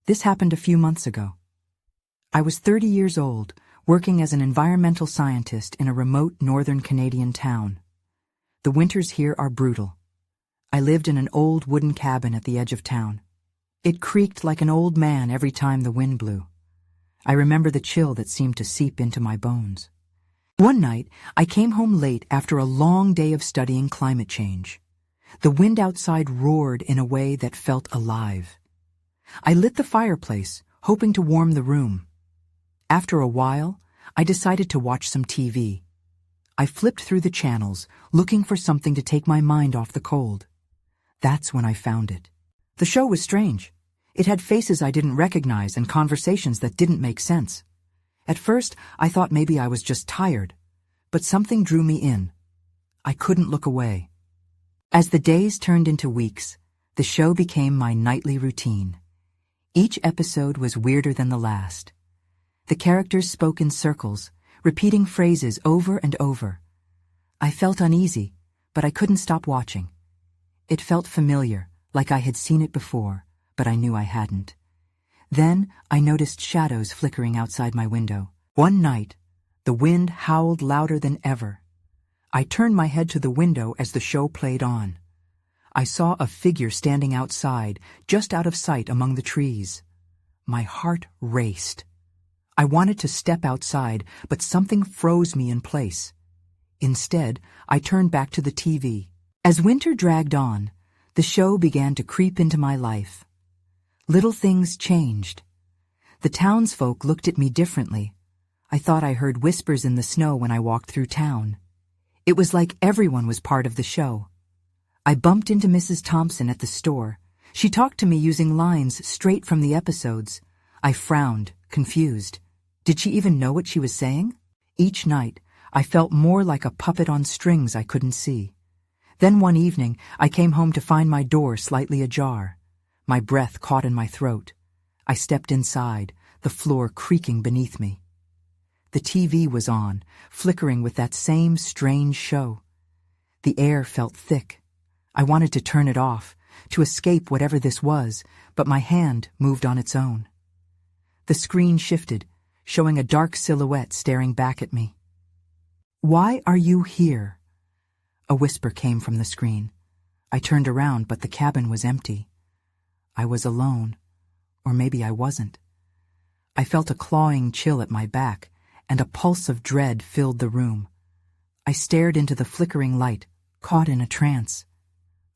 This happened a few months ago. I was 30 years old, working as an environmental scientist in a remote northern Canadian town. The winters here are brutal. I lived in an old wooden cabin at the edge of town. It creaked like an old man every time the wind blew. I remember the chill that seemed to seep into my bones. One night, I came home late after a long day of studying climate change. The wind outside roared in a way that felt alive. I lit the fireplace, hoping to warm the room. After a while, I decided to watch some TV. I flipped through the channels, looking for something to take my mind off the cold. That's when I found it. The show was strange. It had faces I didn't recognize and conversations that didn't make sense. At first, I thought maybe I was just tired, but something drew me in. I couldn't look away. As the days turned into weeks, the show became my nightly routine. Each episode was weirder than the last. The characters spoke in circles, repeating phrases over and over. I felt uneasy, but I couldn't stop watching. It felt familiar, like I had seen it before, but I knew I hadn't. Then I noticed shadows flickering outside my window. One night, the wind howled louder than ever. I turned my head to the window as the show played on. I saw a figure standing outside, just out of sight among the trees. My heart raced. I wanted to step outside, but something froze me in place. Instead, I turned back to the TV. As winter dragged on, the show began to creep into my life. Little things changed. The townsfolk looked at me differently. I thought I heard whispers in the snow when I walked through town. It was like everyone was part of the show. I bumped into Mrs. Thompson at the store. She talked to me using lines straight from the episodes. I frowned, confused. Did she even know what she was saying? Each night, I felt more like a puppet on strings I couldn't see. Then one evening, I came home to find my door slightly ajar. My breath caught in my throat. I stepped inside, the floor creaking beneath me. The TV was on, flickering with that same strange show. The air felt thick. I wanted to turn it off, to escape whatever this was, but my hand moved on its own. The screen shifted, showing a dark silhouette staring back at me. "Why are you here?" A whisper came from the screen. I turned around, but the cabin was empty. I was alone, or maybe I wasn't. I felt a clawing chill at my back, and a pulse of dread filled the room. I stared into the flickering light, caught in a trance.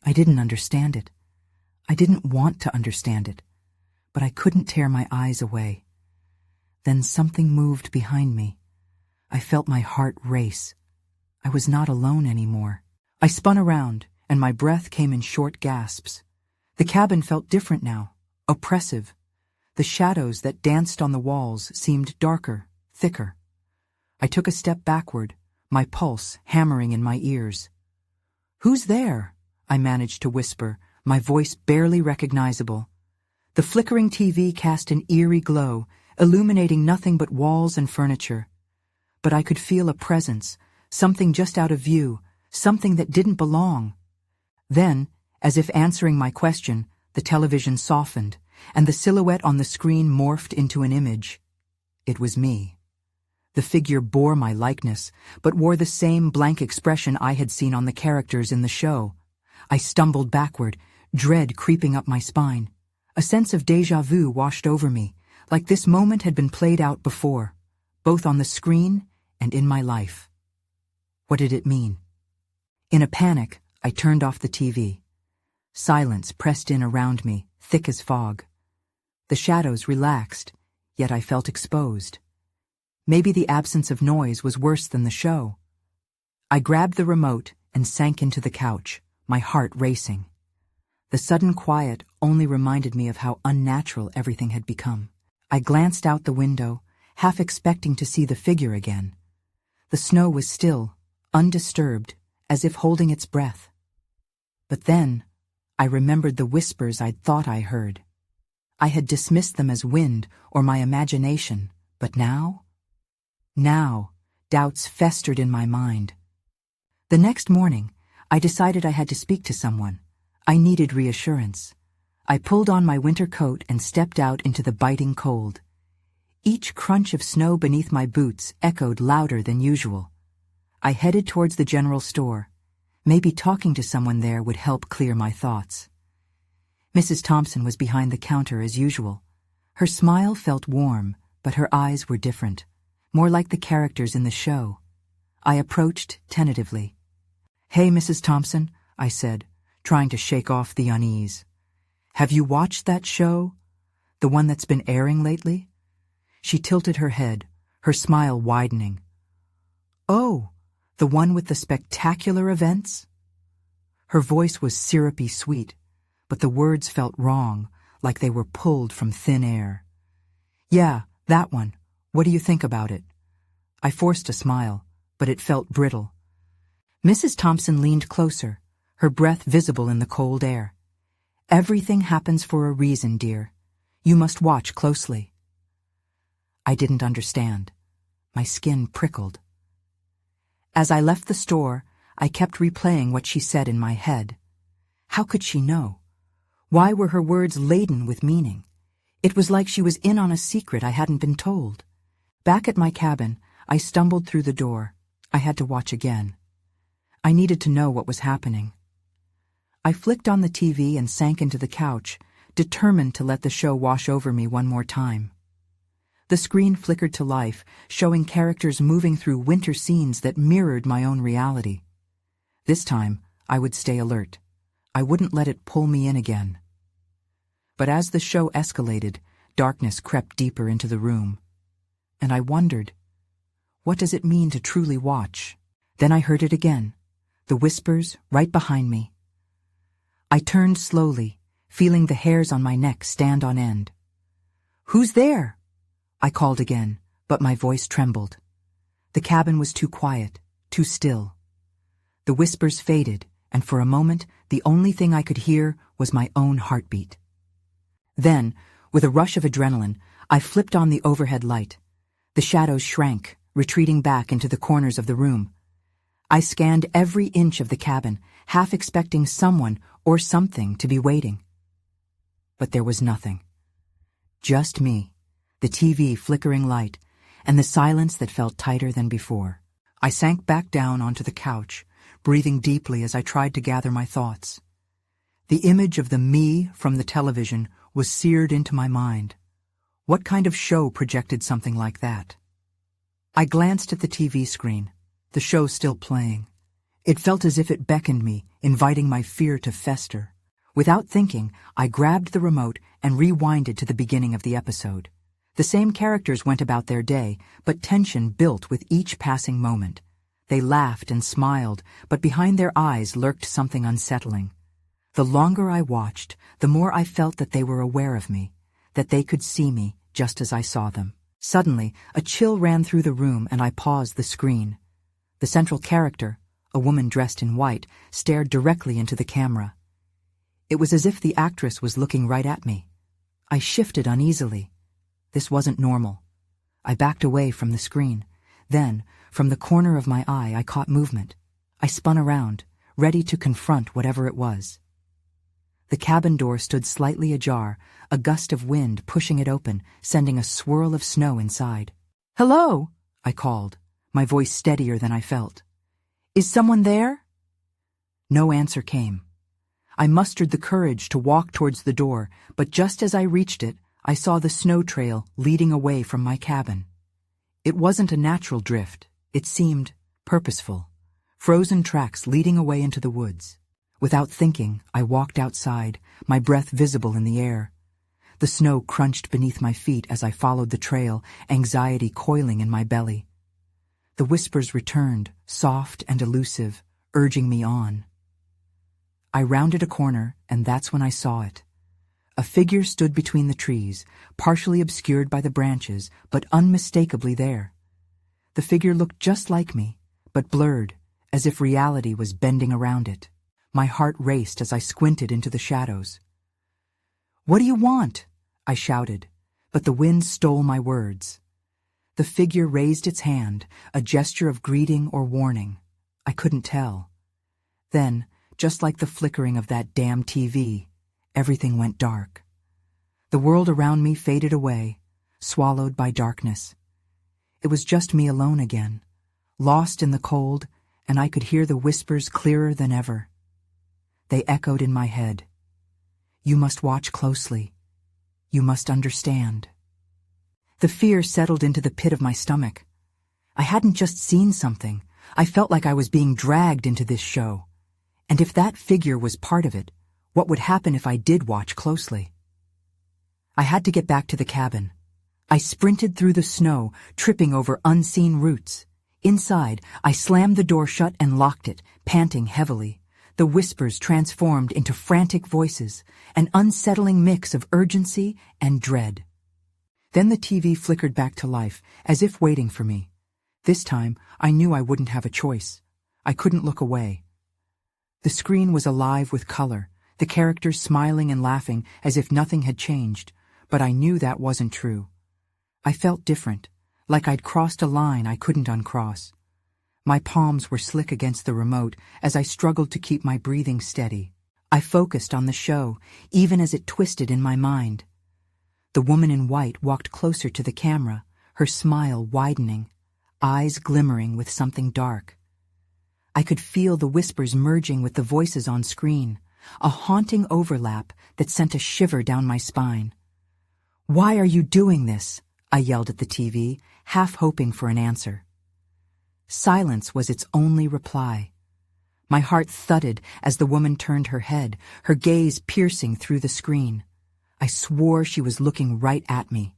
I didn't understand it. I didn't want to understand it, but I couldn't tear my eyes away. Then something moved behind me. I felt my heart race. I was not alone anymore. I spun around, and my breath came in short gasps. The cabin felt different now, oppressive. The shadows that danced on the walls seemed darker, thicker. I took a step backward, my pulse hammering in my ears. "Who's there?" I managed to whisper, my voice barely recognizable. The flickering TV cast an eerie glow, illuminating nothing but walls and furniture. But I could feel a presence, something just out of view, something that didn't belong. Then, as if answering my question, the television softened, and the silhouette on the screen morphed into an image. It was me. The figure bore my likeness, but wore the same blank expression I had seen on the characters in the show. I stumbled backward, dread creeping up my spine. A sense of déjà vu washed over me, like this moment had been played out before, both on the screen and in my life. What did it mean? In a panic, I turned off the TV. Silence pressed in around me, thick as fog. The shadows relaxed, yet I felt exposed. Maybe the absence of noise was worse than the show. I grabbed the remote and sank into the couch, my heart racing. The sudden quiet only reminded me of how unnatural everything had become. I glanced out the window, half expecting to see the figure again. The snow was still, undisturbed, as if holding its breath. But then, I remembered the whispers I'd thought I heard. I had dismissed them as wind or my imagination, but now, doubts festered in my mind. The next morning, I decided I had to speak to someone. I needed reassurance. I pulled on my winter coat and stepped out into the biting cold. Each crunch of snow beneath my boots echoed louder than usual. I headed towards the general store. Maybe talking to someone there would help clear my thoughts. Mrs. Thompson was behind the counter as usual. Her smile felt warm, but her eyes were different, more like the characters in the show. I approached tentatively. "Hey, Mrs. Thompson," I said, trying to shake off the unease. "Have you watched that show? The one that's been airing lately?" She tilted her head, her smile widening. "Oh, the one with the spectacular events?" Her voice was syrupy sweet, but the words felt wrong, like they were pulled from thin air. "Yeah, that one. What do you think about it?" I forced a smile, but it felt brittle. Mrs. Thompson leaned closer, her breath visible in the cold air. "Everything happens for a reason, dear. You must watch closely." I didn't understand. My skin prickled. As I left the store, I kept replaying what she said in my head. How could she know? Why were her words laden with meaning? It was like she was in on a secret I hadn't been told. Back at my cabin, I stumbled through the door. I had to watch again. I needed to know what was happening. I flicked on the TV and sank into the couch, determined to let the show wash over me one more time. The screen flickered to life, showing characters moving through winter scenes that mirrored my own reality. This time, I would stay alert. I wouldn't let it pull me in again. But as the show escalated, darkness crept deeper into the room. And I wondered, what does it mean to truly watch? Then I heard it again, the whispers right behind me. I turned slowly, feeling the hairs on my neck stand on end. "Who's there?" I called again, but my voice trembled. The cabin was too quiet, too still. The whispers faded, and for a moment, the only thing I could hear was my own heartbeat. Then, with a rush of adrenaline, I flipped on the overhead light. The shadows shrank, retreating back into the corners of the room. I scanned every inch of the cabin, half expecting someone or something to be waiting. But there was nothing. Just me, the TV flickering light, and the silence that felt tighter than before. I sank back down onto the couch, breathing deeply as I tried to gather my thoughts. The image of the me from the television was seared into my mind. What kind of show projected something like that? I glanced at the TV screen, the show still playing. It felt as if it beckoned me, inviting my fear to fester. Without thinking, I grabbed the remote and rewinded to the beginning of the episode. The same characters went about their day, but tension built with each passing moment. They laughed and smiled, but behind their eyes lurked something unsettling. The longer I watched, the more I felt that they were aware of me, that they could see me just as I saw them. Suddenly, a chill ran through the room and I paused the screen. The central character, a woman dressed in white, stared directly into the camera. It was as if the actress was looking right at me. I shifted uneasily. This wasn't normal. I backed away from the screen. Then, from the corner of my eye, I caught movement. I spun around, ready to confront whatever it was. The cabin door stood slightly ajar, a gust of wind pushing it open, sending a swirl of snow inside. "Hello," I called, my voice steadier than I felt. "Is someone there?" No answer came. I mustered the courage to walk towards the door, but just as I reached it, I saw the snow trail leading away from my cabin. It wasn't a natural drift. It seemed purposeful. Frozen tracks leading away into the woods. Without thinking, I walked outside, my breath visible in the air. The snow crunched beneath my feet as I followed the trail, anxiety coiling in my belly. The whispers returned, soft and elusive, urging me on. I rounded a corner, and that's when I saw it. A figure stood between the trees, partially obscured by the branches, but unmistakably there. The figure looked just like me, but blurred, as if reality was bending around it. My heart raced as I squinted into the shadows. "What do you want?" I shouted, but the wind stole my words. The figure raised its hand, a gesture of greeting or warning. I couldn't tell. Then, just like the flickering of that damn TV, everything went dark. The world around me faded away, swallowed by darkness. It was just me alone again, lost in the cold, and I could hear the whispers clearer than ever. They echoed in my head. You must watch closely. You must understand. The fear settled into the pit of my stomach. I hadn't just seen something. I felt like I was being dragged into this show. And if that figure was part of it, what would happen if I did watch closely? I had to get back to the cabin. I sprinted through the snow, tripping over unseen roots. Inside, I slammed the door shut and locked it, panting heavily. The whispers transformed into frantic voices, an unsettling mix of urgency and dread. Then the TV flickered back to life, as if waiting for me. This time, I knew I wouldn't have a choice. I couldn't look away. The screen was alive with color, the characters smiling and laughing as if nothing had changed, but I knew that wasn't true. I felt different, like I'd crossed a line I couldn't uncross. My palms were slick against the remote as I struggled to keep my breathing steady. I focused on the show, even as it twisted in my mind. The woman in white walked closer to the camera, her smile widening, eyes glimmering with something dark. I could feel the whispers merging with the voices on screen, a haunting overlap that sent a shiver down my spine. "Why are you doing this?" I yelled at the TV, half hoping for an answer. Silence was its only reply. My heart thudded as the woman turned her head, her gaze piercing through the screen. I swore she was looking right at me.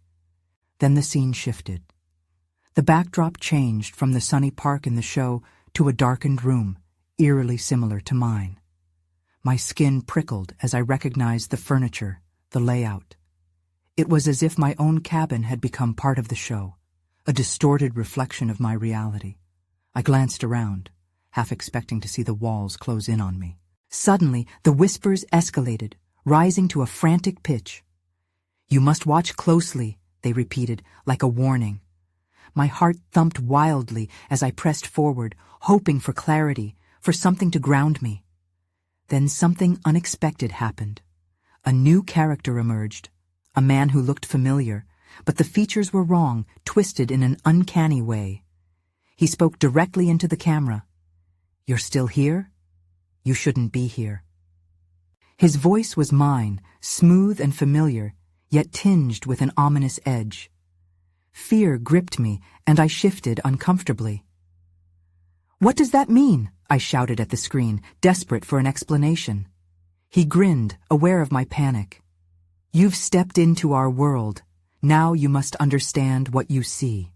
Then the scene shifted. The backdrop changed from the sunny park in the show to a darkened room, eerily similar to mine. My skin prickled as I recognized the furniture, the layout. It was as if my own cabin had become part of the show, a distorted reflection of my reality. I glanced around, half expecting to see the walls close in on me. Suddenly, the whispers escalated, rising to a frantic pitch. "You must watch closely," they repeated, like a warning. My heart thumped wildly as I pressed forward, hoping for clarity, for something to ground me. Then something unexpected happened. A new character emerged, a man who looked familiar, but the features were wrong, twisted in an uncanny way. He spoke directly into the camera. "You're still here? You shouldn't be here." His voice was mine, smooth and familiar, yet tinged with an ominous edge. Fear gripped me, and I shifted uncomfortably. "What does that mean?" I shouted at the screen, desperate for an explanation. He grinned, aware of my panic. "You've stepped into our world. Now you must understand what you see."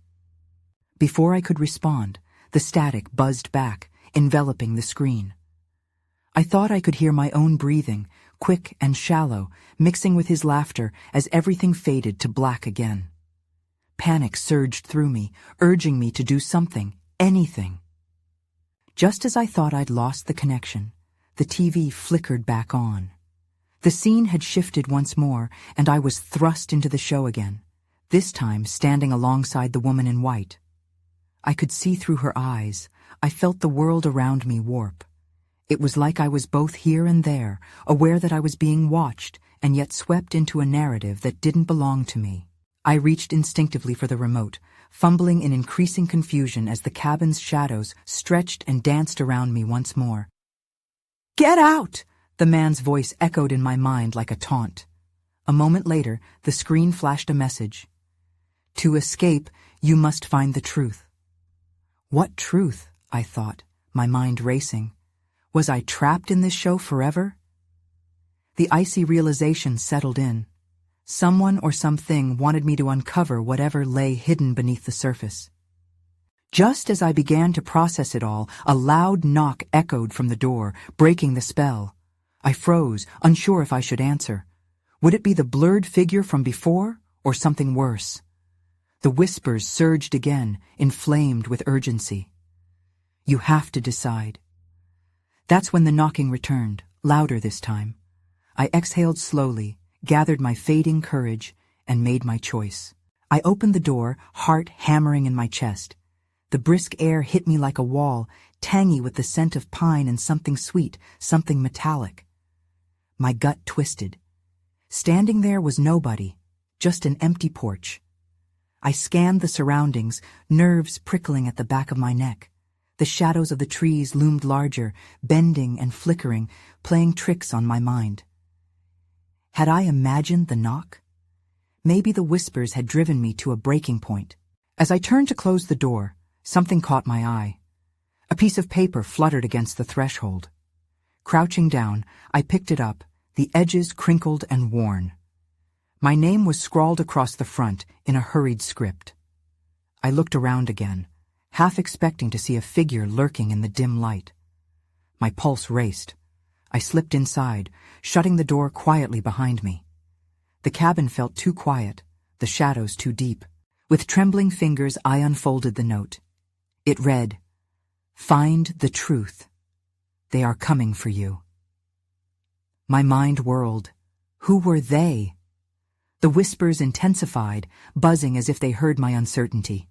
Before I could respond, the static buzzed back, enveloping the screen. I thought I could hear my own breathing, quick and shallow, mixing with his laughter as everything faded to black again. Panic surged through me, urging me to do something, anything. Just as I thought I'd lost the connection, the TV flickered back on. The scene had shifted once more, and I was thrust into the show again, this time standing alongside the woman in white. I could see through her eyes. I felt the world around me warp. It was like I was both here and there, aware that I was being watched, and yet swept into a narrative that didn't belong to me. I reached instinctively for the remote, fumbling in increasing confusion as the cabin's shadows stretched and danced around me once more. "Get out!" The man's voice echoed in my mind like a taunt. A moment later, the screen flashed a message. "To escape, you must find the truth." What truth? I thought, my mind racing. Was I trapped in this show forever? The icy realization settled in. Someone or something wanted me to uncover whatever lay hidden beneath the surface. Just as I began to process it all, a loud knock echoed from the door, breaking the spell. I froze, unsure if I should answer. Would it be the blurred figure from before, or something worse? The whispers surged again, inflamed with urgency. "You have to decide." That's when the knocking returned, louder this time. I exhaled slowly, gathered my fading courage, and made my choice. I opened the door, heart hammering in my chest. The brisk air hit me like a wall, tangy with the scent of pine and something sweet, something metallic. My gut twisted. Standing there was nobody, just an empty porch. I scanned the surroundings, nerves prickling at the back of my neck. The shadows of the trees loomed larger, bending and flickering, playing tricks on my mind. Had I imagined the knock? Maybe the whispers had driven me to a breaking point. As I turned to close the door, something caught my eye. A piece of paper fluttered against the threshold. Crouching down, I picked it up, the edges crinkled and worn. My name was scrawled across the front in a hurried script. I looked around again, half expecting to see a figure lurking in the dim light. My pulse raced. I slipped inside, shutting the door quietly behind me. The cabin felt too quiet, the shadows too deep. With trembling fingers, I unfolded the note. It read, "Find the truth. They are coming for you." My mind whirled. Who were they? The whispers intensified, buzzing as if they heard my uncertainty.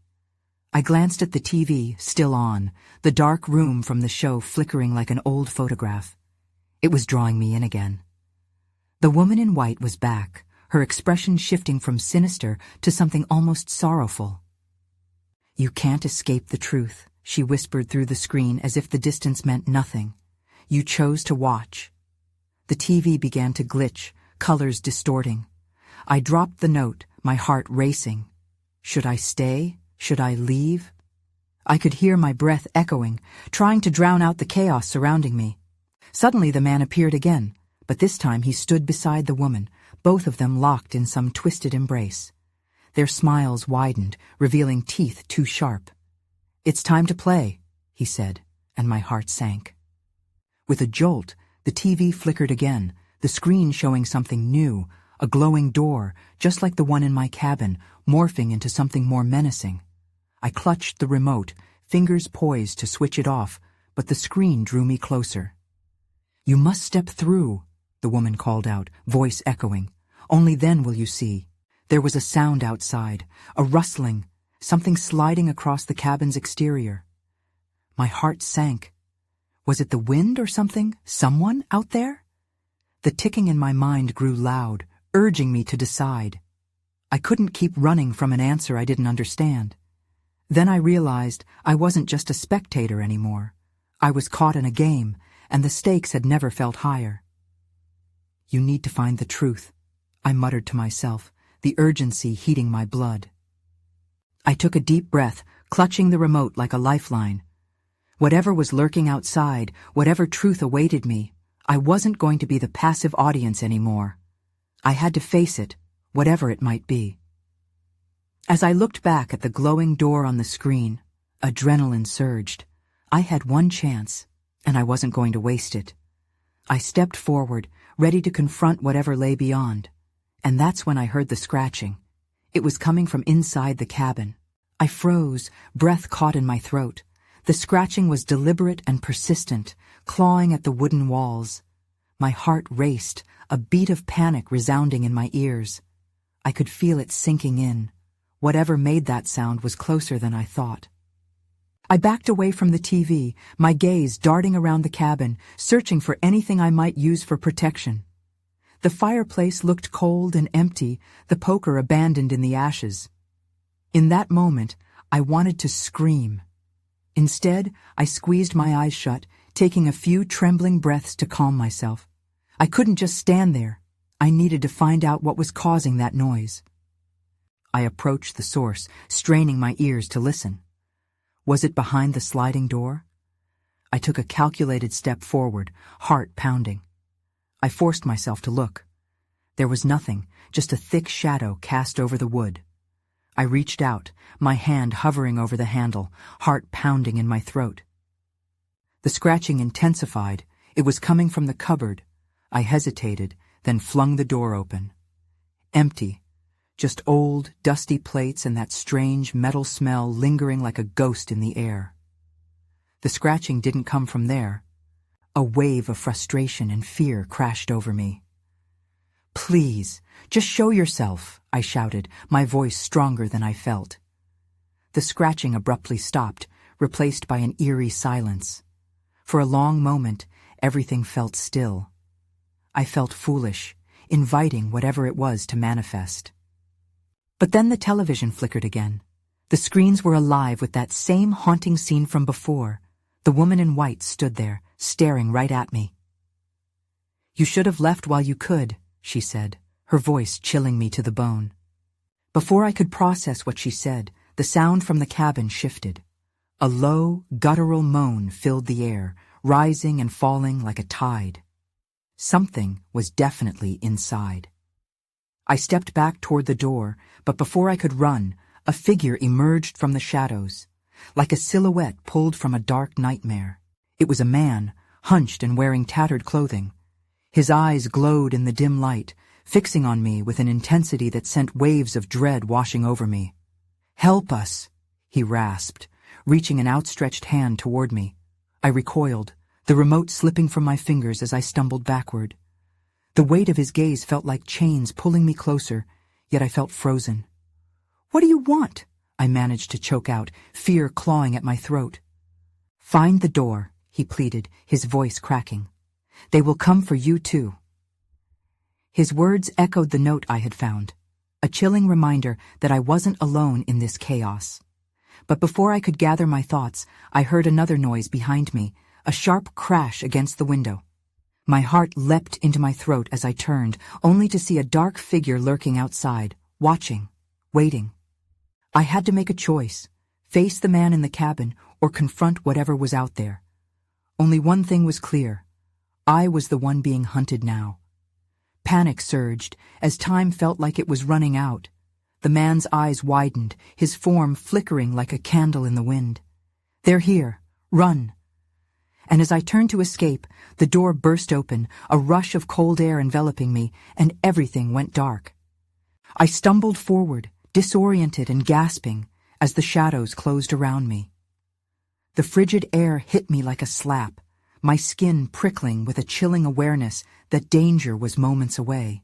I glanced at the TV, still on, the dark room from the show flickering like an old photograph. It was drawing me in again. The woman in white was back, her expression shifting from sinister to something almost sorrowful. "You can't escape the truth," she whispered through the screen as if the distance meant nothing. "You chose to watch." The TV began to glitch, colors distorting. I dropped the note, my heart racing. Should I stay? Should I leave? I could hear my breath echoing, trying to drown out the chaos surrounding me. Suddenly the man appeared again, but this time he stood beside the woman, both of them locked in some twisted embrace. Their smiles widened, revealing teeth too sharp. "It's time to play," he said, and my heart sank. With a jolt, the TV flickered again, the screen showing something new, a glowing door, just like the one in my cabin, morphing into something more menacing. I clutched the remote, fingers poised to switch it off, but the screen drew me closer. "You must step through," the woman called out, voice echoing. "Only then will you see." There was a sound outside, a rustling, something sliding across the cabin's exterior. My heart sank. Was it the wind or something? Someone out there? The ticking in my mind grew loud, urging me to decide. I couldn't keep running from an answer I didn't understand. Then I realized I wasn't just a spectator anymore. I was caught in a game, and the stakes had never felt higher. "You need to find the truth," I muttered to myself, the urgency heating my blood. I took a deep breath, clutching the remote like a lifeline. Whatever was lurking outside, whatever truth awaited me, I wasn't going to be the passive audience anymore. I had to face it, whatever it might be. As I looked back at the glowing door on the screen, adrenaline surged. I had one chance, and I wasn't going to waste it. I stepped forward, ready to confront whatever lay beyond, and that's when I heard the scratching. It was coming from inside the cabin. I froze, breath caught in my throat. The scratching was deliberate and persistent, clawing at the wooden walls. My heart raced, a beat of panic resounding in my ears. I could feel it sinking in. Whatever made that sound was closer than I thought. I backed away from the TV, my gaze darting around the cabin, searching for anything I might use for protection. The fireplace looked cold and empty, the poker abandoned in the ashes. In that moment, I wanted to scream. Instead, I squeezed my eyes shut, taking a few trembling breaths to calm myself. I couldn't just stand there. I needed to find out what was causing that noise. I approached the source, straining my ears to listen. Was it behind the sliding door? I took a calculated step forward, heart pounding. I forced myself to look. There was nothing, just a thick shadow cast over the wood. I reached out, my hand hovering over the handle, heart pounding in my throat. The scratching intensified. It was coming from the cupboard. I hesitated, then flung the door open. Empty. Just old, dusty plates and that strange metal smell lingering like a ghost in the air. The scratching didn't come from there. A wave of frustration and fear crashed over me. "Please, just show yourself," I shouted, my voice stronger than I felt. The scratching abruptly stopped, replaced by an eerie silence. For a long moment, everything felt still. I felt foolish, inviting whatever it was to manifest. But then the television flickered again. The screens were alive with that same haunting scene from before. The woman in white stood there, staring right at me. "You should have left while you could," she said, her voice chilling me to the bone. Before I could process what she said, the sound from the cabin shifted. A low, guttural moan filled the air, rising and falling like a tide. Something was definitely inside. I stepped back toward the door, but before I could run, a figure emerged from the shadows, like a silhouette pulled from a dark nightmare. It was a man, hunched and wearing tattered clothing. His eyes glowed in the dim light, fixing on me with an intensity that sent waves of dread washing over me. "Help us," he rasped, reaching an outstretched hand toward me. I recoiled, the remote slipping from my fingers as I stumbled backward. The weight of his gaze felt like chains pulling me closer, yet I felt frozen. "What do you want?" I managed to choke out, fear clawing at my throat. "Find the door," he pleaded, his voice cracking. "They will come for you too." His words echoed the note I had found, a chilling reminder that I wasn't alone in this chaos. But before I could gather my thoughts, I heard another noise behind me, a sharp crash against the window. My heart leapt into my throat as I turned, only to see a dark figure lurking outside, watching, waiting. I had to make a choice, face the man in the cabin or confront whatever was out there. Only one thing was clear. I was the one being hunted now. Panic surged, as time felt like it was running out. The man's eyes widened, his form flickering like a candle in the wind. "They're here. Run." And as I turned to escape, the door burst open, a rush of cold air enveloping me, and everything went dark. I stumbled forward, disoriented and gasping, as the shadows closed around me. The frigid air hit me like a slap, my skin prickling with a chilling awareness that danger was moments away.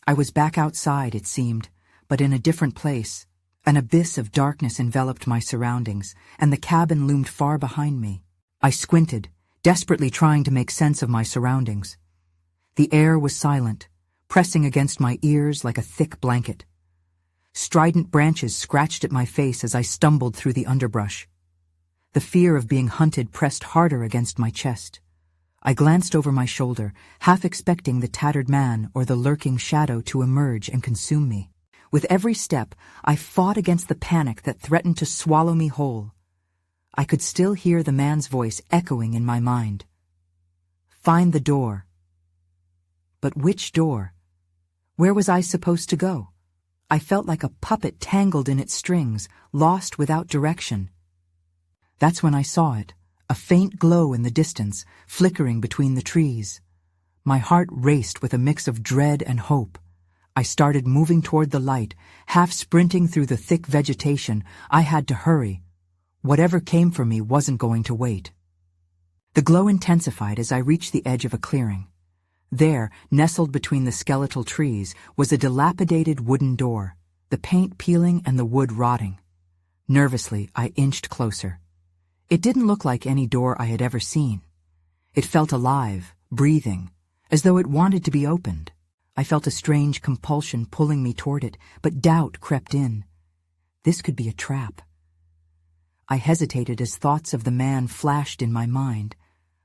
I was back outside, it seemed, but in a different place. An abyss of darkness enveloped my surroundings, and the cabin loomed far behind me. I squinted, desperately trying to make sense of my surroundings. The air was silent, pressing against my ears like a thick blanket. Strident branches scratched at my face as I stumbled through the underbrush. The fear of being hunted pressed harder against my chest. I glanced over my shoulder, half expecting the tattered man or the lurking shadow to emerge and consume me. With every step, I fought against the panic that threatened to swallow me whole. I could still hear the man's voice echoing in my mind. "Find the door." But which door? Where was I supposed to go? I felt like a puppet tangled in its strings, lost without direction. That's when I saw it, a faint glow in the distance, flickering between the trees. My heart raced with a mix of dread and hope. I started moving toward the light, half sprinting through the thick vegetation. I had to hurry. Whatever came for me wasn't going to wait. The glow intensified as I reached the edge of a clearing. There, nestled between the skeletal trees, was a dilapidated wooden door, the paint peeling and the wood rotting. Nervously, I inched closer. It didn't look like any door I had ever seen. It felt alive, breathing, as though it wanted to be opened. I felt a strange compulsion pulling me toward it, but doubt crept in. This could be a trap. I hesitated as thoughts of the man flashed in my mind.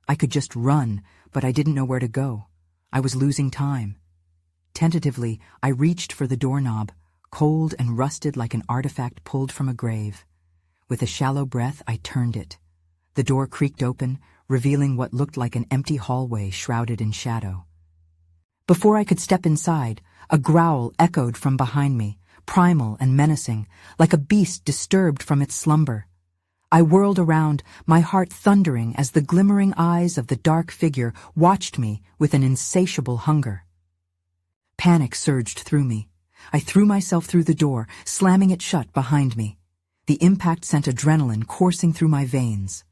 I could just run, but I didn't know where to go. I was losing time. Tentatively, I reached for the doorknob, cold and rusted like an artifact pulled from a grave. With a shallow breath, I turned it. The door creaked open, revealing what looked like an empty hallway shrouded in shadow. Before I could step inside, a growl echoed from behind me, primal and menacing, like a beast disturbed from its slumber. I whirled around, my heart thundering as the glimmering eyes of the dark figure watched me with an insatiable hunger. Panic surged through me. I threw myself through the door, slamming it shut behind me. The impact sent adrenaline coursing through my veins.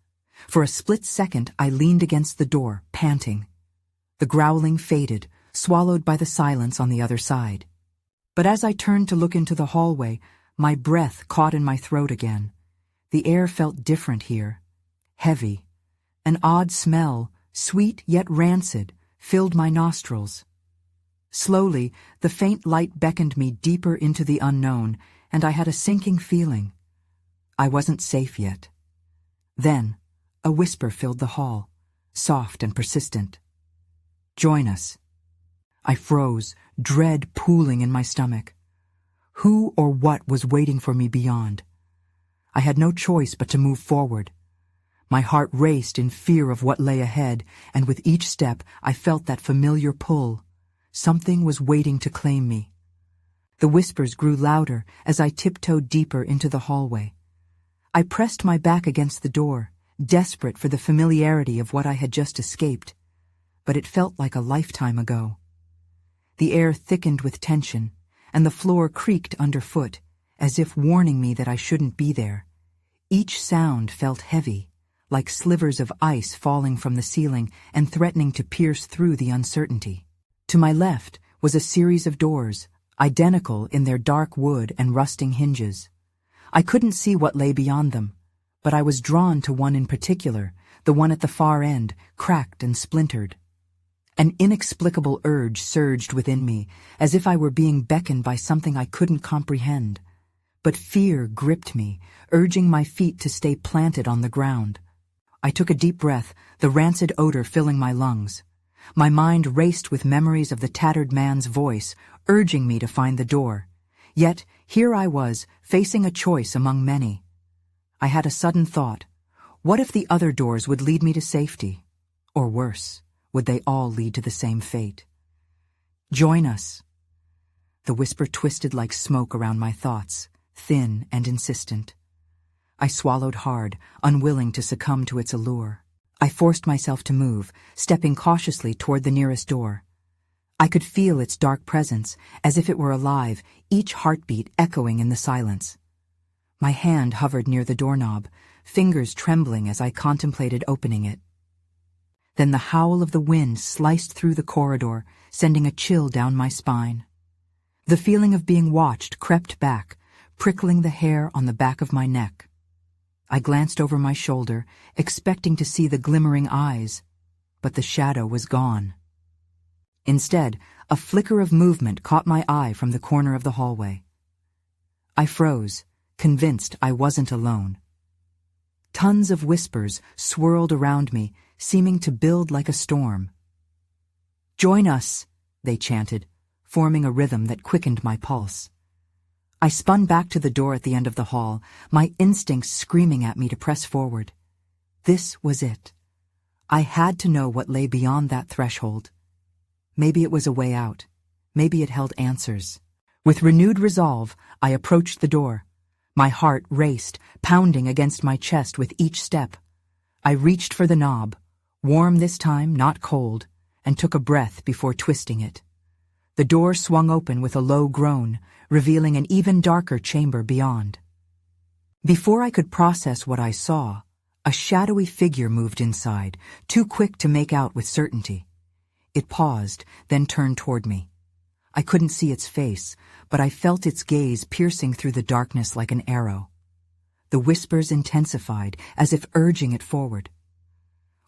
For a split second, I leaned against the door, panting. The growling faded, swallowed by the silence on the other side. But as I turned to look into the hallway, my breath caught in my throat again. The air felt different here, heavy. An odd smell, sweet yet rancid, filled my nostrils. Slowly, the faint light beckoned me deeper into the unknown, and I had a sinking feeling. I wasn't safe yet. Then, a whisper filled the hall, soft and persistent. "Join us." I froze, dread pooling in my stomach. Who or what was waiting for me beyond? I had no choice but to move forward. My heart raced in fear of what lay ahead, and with each step I felt that familiar pull. Something was waiting to claim me. The whispers grew louder as I tiptoed deeper into the hallway. I pressed my back against the door, desperate for the familiarity of what I had just escaped, but it felt like a lifetime ago. The air thickened with tension, and the floor creaked underfoot, as if warning me that I shouldn't be there. Each sound felt heavy, like slivers of ice falling from the ceiling and threatening to pierce through the uncertainty. To my left was a series of doors, identical in their dark wood and rusting hinges. I couldn't see what lay beyond them, but I was drawn to one in particular, the one at the far end, cracked and splintered. An inexplicable urge surged within me, as if I were being beckoned by something I couldn't comprehend. But fear gripped me, urging my feet to stay planted on the ground. I took a deep breath, the rancid odor filling my lungs. My mind raced with memories of the tattered man's voice, urging me to find the door. Yet, here I was, facing a choice among many. I had a sudden thought. What if the other doors would lead me to safety? Or worse, would they all lead to the same fate? "Join us." The whisper twisted like smoke around my thoughts, thin and insistent. I swallowed hard, unwilling to succumb to its allure. I forced myself to move, stepping cautiously toward the nearest door. I could feel its dark presence, as if it were alive, each heartbeat echoing in the silence. My hand hovered near the doorknob, fingers trembling as I contemplated opening it. Then the howl of the wind sliced through the corridor, sending a chill down my spine. The feeling of being watched crept back, prickling the hair on the back of my neck. I glanced over my shoulder, expecting to see the glimmering eyes, but the shadow was gone. Instead, a flicker of movement caught my eye from the corner of the hallway. I froze, convinced I wasn't alone. Tons of whispers swirled around me, seeming to build like a storm. "Join us," they chanted, forming a rhythm that quickened my pulse. I spun back to the door at the end of the hall, my instincts screaming at me to press forward. This was it. I had to know what lay beyond that threshold. Maybe it was a way out. Maybe it held answers. With renewed resolve, I approached the door. My heart raced, pounding against my chest with each step. I reached for the knob, warm this time, not cold, and took a breath before twisting it. The door swung open with a low groan, revealing an even darker chamber beyond. Before I could process what I saw, a shadowy figure moved inside, too quick to make out with certainty. It paused, then turned toward me. I couldn't see its face, but I felt its gaze piercing through the darkness like an arrow. The whispers intensified, as if urging it forward.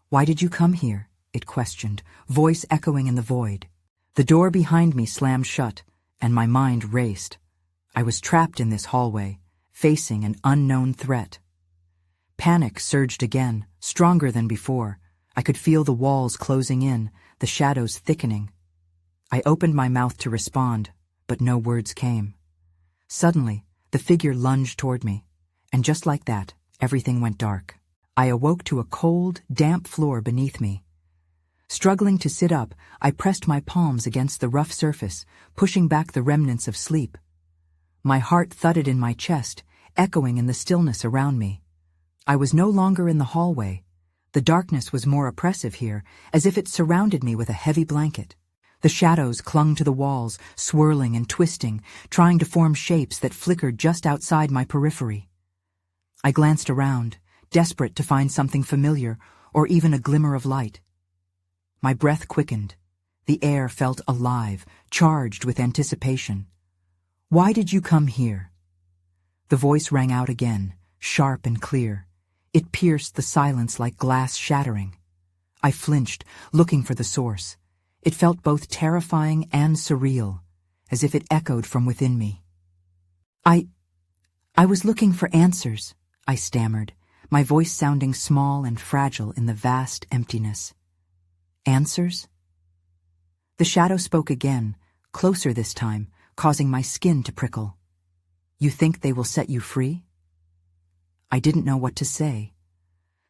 "Why did you come here?" it questioned, voice echoing in the void. The door behind me slammed shut, and my mind raced. I was trapped in this hallway, facing an unknown threat. Panic surged again, stronger than before. I could feel the walls closing in, the shadows thickening. I opened my mouth to respond, but no words came. Suddenly, the figure lunged toward me, and just like that, everything went dark. I awoke to a cold, damp floor beneath me. Struggling to sit up, I pressed my palms against the rough surface, pushing back the remnants of sleep. My heart thudded in my chest, echoing in the stillness around me. I was no longer in the hallway. The darkness was more oppressive here, as if it surrounded me with a heavy blanket. The shadows clung to the walls, swirling and twisting, trying to form shapes that flickered just outside my periphery. I glanced around, desperate to find something familiar, or even a glimmer of light. My breath quickened. The air felt alive, charged with anticipation. "Why did you come here?" The voice rang out again, sharp and clear. It pierced the silence like glass shattering. I flinched, looking for the source. It felt both terrifying and surreal, as if it echoed from within me. I was looking for answers, I stammered, my voice sounding small and fragile in the vast emptiness. Answers? The shadow spoke again, closer this time, causing my skin to prickle. You think they will set you free? I didn't know what to say.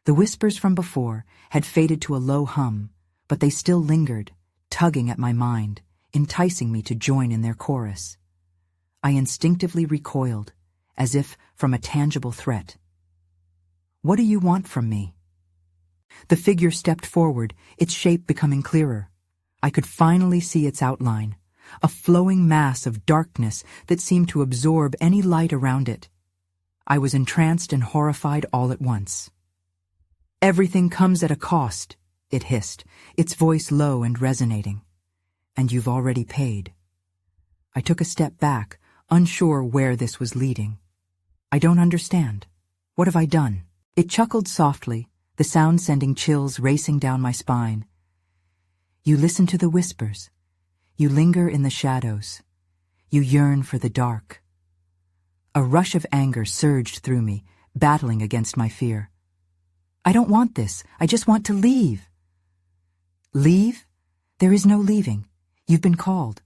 The whispers from before had faded to a low hum, but they still lingered, tugging at my mind, enticing me to join in their chorus. I instinctively recoiled, as if from a tangible threat. What do you want from me? The figure stepped forward, its shape becoming clearer. I could finally see its outline, a flowing mass of darkness that seemed to absorb any light around it. I was entranced and horrified all at once. Everything comes at a cost, it hissed, its voice low and resonating. And you've already paid. I took a step back, unsure where this was leading. I don't understand. What have I done? It chuckled softly, the sound sending chills racing down my spine. You listen to the whispers. You linger in the shadows. You yearn for the dark. A rush of anger surged through me, battling against my fear. I don't want this. I just want to leave. Leave? There is no leaving. You've been called.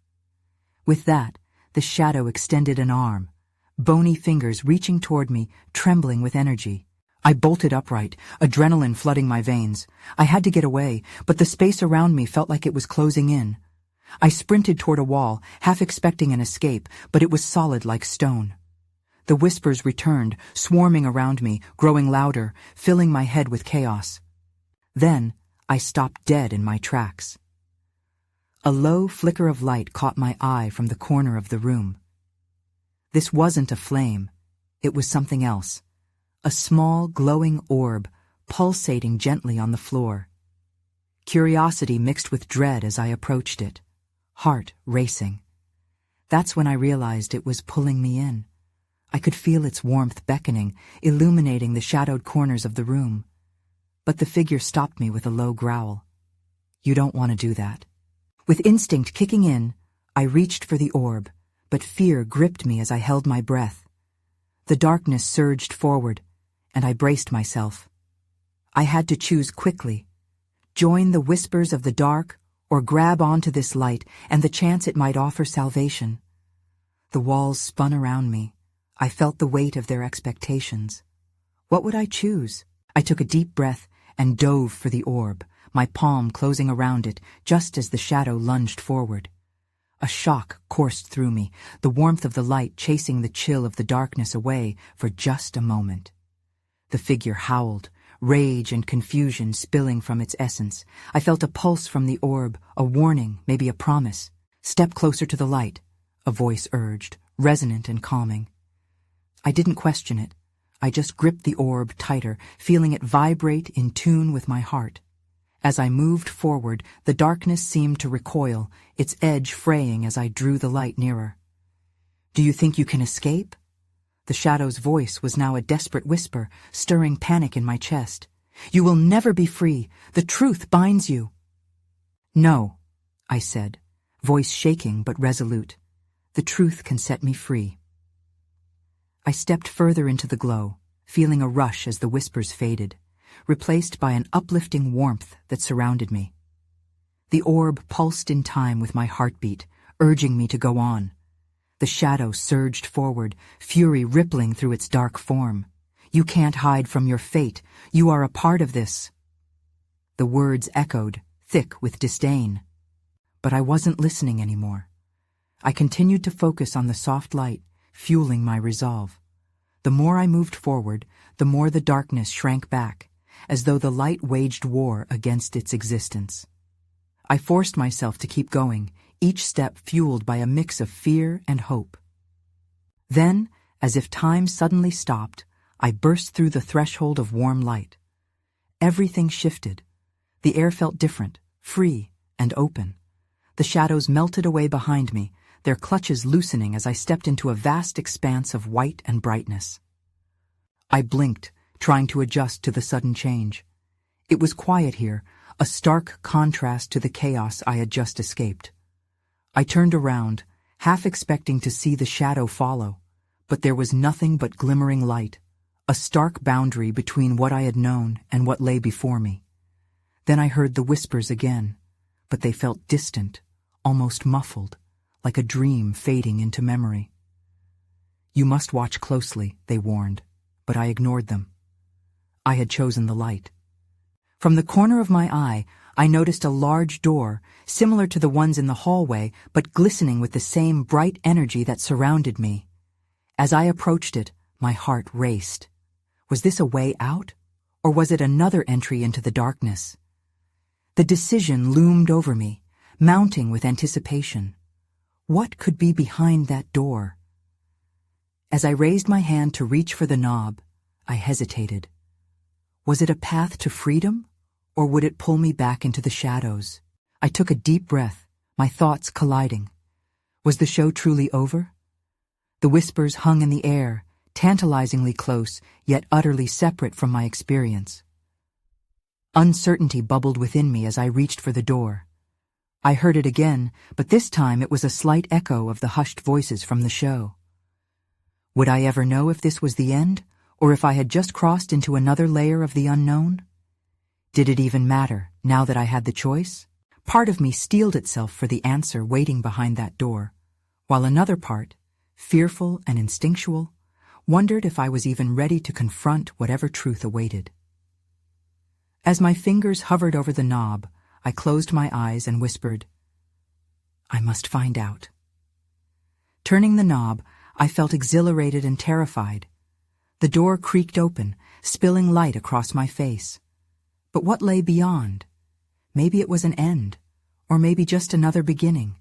With that, the shadow extended an arm, bony fingers reaching toward me, trembling with energy. I bolted upright, adrenaline flooding my veins. I had to get away, but the space around me felt like it was closing in. I sprinted toward a wall, half expecting an escape, but it was solid like stone. The whispers returned, swarming around me, growing louder, filling my head with chaos. Then, I stopped dead in my tracks. A low flicker of light caught my eye from the corner of the room. This wasn't a flame. It was something else. A small, glowing orb, pulsating gently on the floor. Curiosity mixed with dread as I approached it, heart racing. That's when I realized it was pulling me in. I could feel its warmth beckoning, illuminating the shadowed corners of the room. But the figure stopped me with a low growl. You don't want to do that. With instinct kicking in, I reached for the orb, but fear gripped me as I held my breath. The darkness surged forward, and I braced myself. I had to choose quickly. Join the whispers of the dark, or grab onto this light and the chance it might offer salvation. The walls spun around me. I felt the weight of their expectations. What would I choose? I took a deep breath and dove for the orb, my palm closing around it just as the shadow lunged forward. A shock coursed through me, the warmth of the light chasing the chill of the darkness away for just a moment. The figure howled, rage and confusion spilling from its essence. I felt a pulse from the orb, a warning, maybe a promise. Step closer to the light, a voice urged, resonant and calming. I didn't question it. I just gripped the orb tighter, feeling it vibrate in tune with my heart. As I moved forward, the darkness seemed to recoil, its edge fraying as I drew the light nearer. Do you think you can escape? The shadow's voice was now a desperate whisper, stirring panic in my chest. You will never be free. The truth binds you. No, I said, voice shaking but resolute. The truth can set me free. I stepped further into the glow, feeling a rush as the whispers faded, replaced by an uplifting warmth that surrounded me. The orb pulsed in time with my heartbeat, urging me to go on. The shadow surged forward, fury rippling through its dark form. You can't hide from your fate. You are a part of this. The words echoed, thick with disdain. But I wasn't listening anymore. I continued to focus on the soft light, fueling my resolve. The more I moved forward, the more the darkness shrank back, as though the light waged war against its existence. I forced myself to keep going, each step fueled by a mix of fear and hope. Then, as if time suddenly stopped, I burst through the threshold of warm light. Everything shifted. The air felt different, free, and open. The shadows melted away behind me, their clutches loosening as I stepped into a vast expanse of white and brightness. I blinked, trying to adjust to the sudden change. It was quiet here, a stark contrast to the chaos I had just escaped. I turned around, half expecting to see the shadow follow, but there was nothing but glimmering light, a stark boundary between what I had known and what lay before me. Then I heard the whispers again, but they felt distant, almost muffled, like a dream fading into memory. "You must watch closely," they warned, but I ignored them. I had chosen the light. From the corner of my eye, I noticed a large door, similar to the ones in the hallway, but glistening with the same bright energy that surrounded me. As I approached it, my heart raced. Was this a way out, or was it another entry into the darkness? The decision loomed over me, mounting with anticipation. What could be behind that door? As I raised my hand to reach for the knob, I hesitated. Was it a path to freedom, or would it pull me back into the shadows? I took a deep breath, my thoughts colliding. Was the show truly over? The whispers hung in the air, tantalizingly close, yet utterly separate from my experience. Uncertainty bubbled within me as I reached for the door. I heard it again, but this time it was a slight echo of the hushed voices from the show. Would I ever know if this was the end, or if I had just crossed into another layer of the unknown? Did it even matter, now that I had the choice? Part of me steeled itself for the answer waiting behind that door, while another part, fearful and instinctual, wondered if I was even ready to confront whatever truth awaited. As my fingers hovered over the knob, I closed my eyes and whispered, "I must find out." Turning the knob, I felt exhilarated and terrified. The door creaked open, spilling light across my face. But what lay beyond? Maybe it was an end, or maybe just another beginning.